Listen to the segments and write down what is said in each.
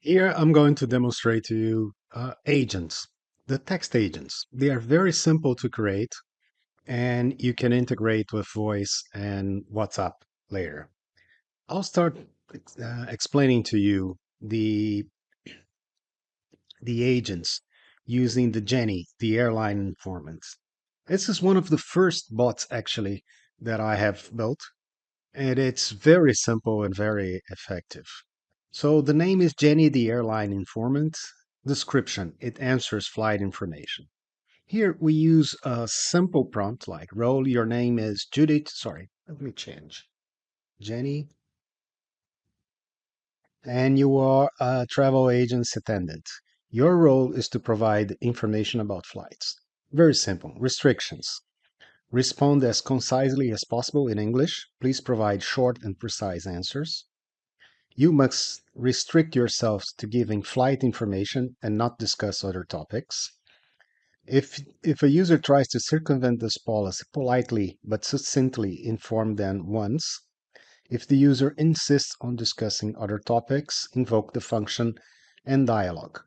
Here I'm going to demonstrate to you agents, the text agents. They are very simple to create and you can integrate with voice and WhatsApp later. I'll start explaining to you the agents using the Jenny, the airline informant. This is one of the first bots actually that I have built, and it's very simple and very effective. So the name is Jenny, the airline informant. Description, it answers flight information. Here we use a simple prompt like role, your name is Judith. Sorry, let me change. Jenny, and you are a travel agent's attendant. Your role is to provide information about flights. Very simple. Restrictions. Respond as concisely as possible in English. Please provide short and precise answers. You must restrict yourselves to giving flight information and not discuss other topics. If a user tries to circumvent this policy, politely but succinctly inform them once. If the user insists on discussing other topics, invoke the function end dialog.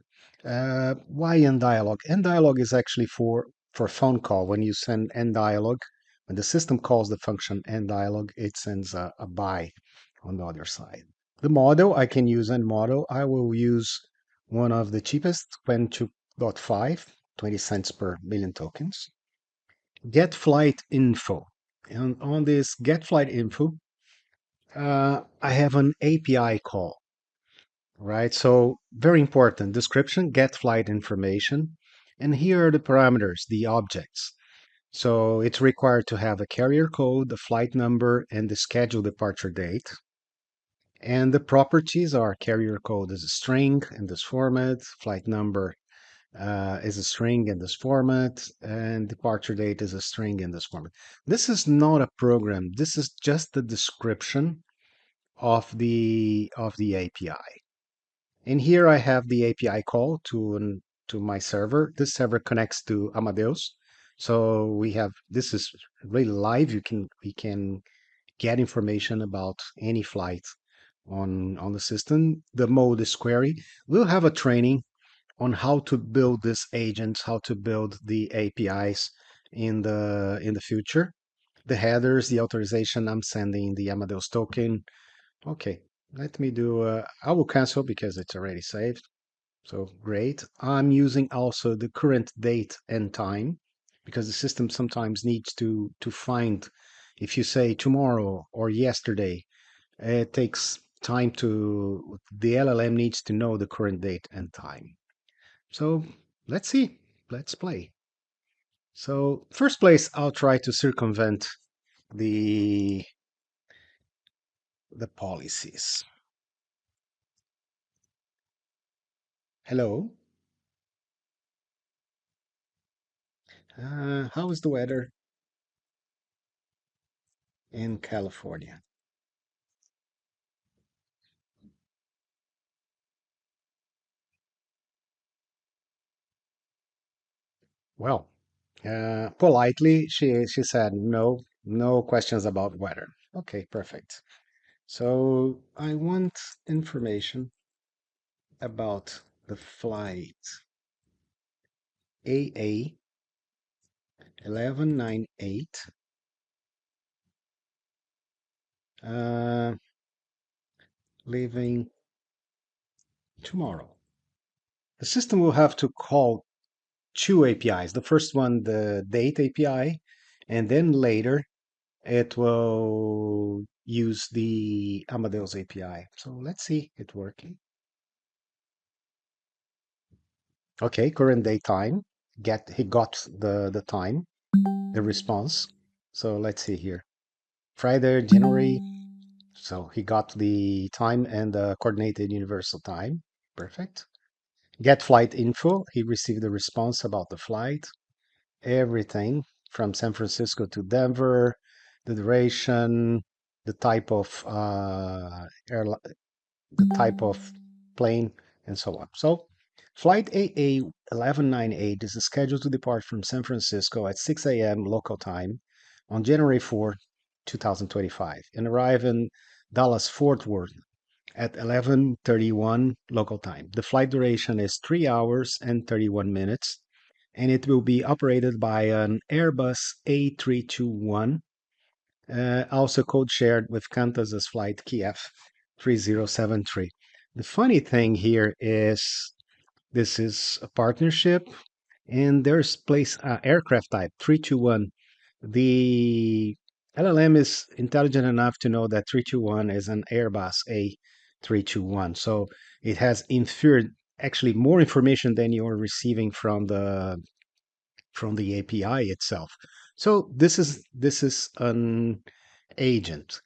Why end dialog? End dialog is actually for phone call. When you send end dialog, when the system calls the function end dialog, it sends a bye on the other side. The model, I can use any model. I will use one of the cheapest, 22.5, 20 cents per million tokens. Get flight info. And on this get flight info, I have an API call, right? So very important description, get flight information. And here are the parameters, the objects. So it's required to have a carrier code, the flight number, and the scheduled departure date. And the properties are carrier code is a string in this format, flight number is a string in this format, and departure date is a string in this format. This is not a program. This is just the description of the API. And here I have the API call to my server. This server connects to Amadeus. So we have this is really live. We can get information about any flight on the system. The mode is query. We'll have a training on how to build this agents, how to build the APIs in the future. The headers, the authorization, I'm sending the Amadeus token. Okay, let me do, I will cancel because it's already saved. So great. I'm using also the current date and time because the system sometimes needs to find, if you say tomorrow or yesterday, it takes time the LLM needs to know the current date and time. So let's see, let's play. So first place, I'll try to circumvent the the policies. Hello, how is the weather in California? Well, politely, she said no, no questions about weather. Okay, perfect. So I want information about the flight AA 1198 uh, leaving tomorrow. The system will have to call two APIs. The first one, the date API, and then later it will use the Amadeus API. So let's see it working. Okay, current date time. He got the time, the response. So let's see here. Friday, January. So he got the time and the coordinated universal time. Perfect. Get flight info. He received a response about the flight. Everything from San Francisco to Denver, the duration, the type of airline, the type of plane, and so on. So, flight AA 1198 is scheduled to depart from San Francisco at 6 a.m. local time on January 4, 2025, and arrive in Dallas Fort Worth at 11:31 local time. The flight duration is 3 hours and 31 minutes, and it will be operated by an Airbus A321, also code shared with Qantas's flight KF 3073. The funny thing here is this is a partnership, and there's place aircraft type 321. The LLM is intelligent enough to know that 321 is an Airbus A321. So it has inferred actually more information than you're receiving from the API itself. So this is an agent.